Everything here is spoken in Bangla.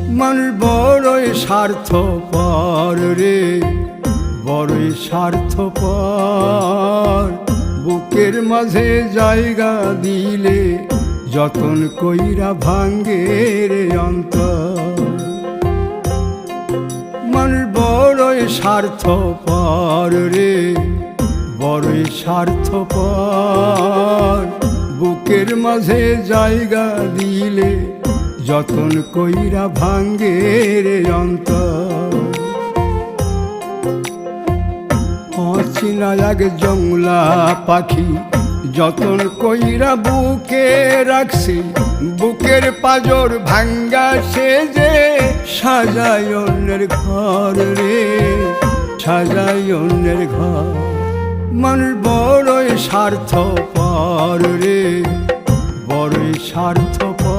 মানুষ বড়ই স্বার্থপর রে, বড়ই স্বার্থপর। বুকের মাঝে জায়গা দিলে যতন কইরা ভাঙ্গে রে অন্তর। মানুষ বড়ই স্বার্থপর রে, বড়ই স্বার্থপর। বুকের মাঝে জায়গা দিলে যতন কইরা ভাঙ্গে রে অন্তর। অচিনা এক জংলা পাখি যতন কইরা বুকে রাখছি, বুকের পাজর ভাঙ্গা সে যে সাজায় অন্যের ঘর রে, সাজায় অন্যের ঘর। মানুষ বড়ই স্বার্থপর রে, বড়ই স্বার্থপর।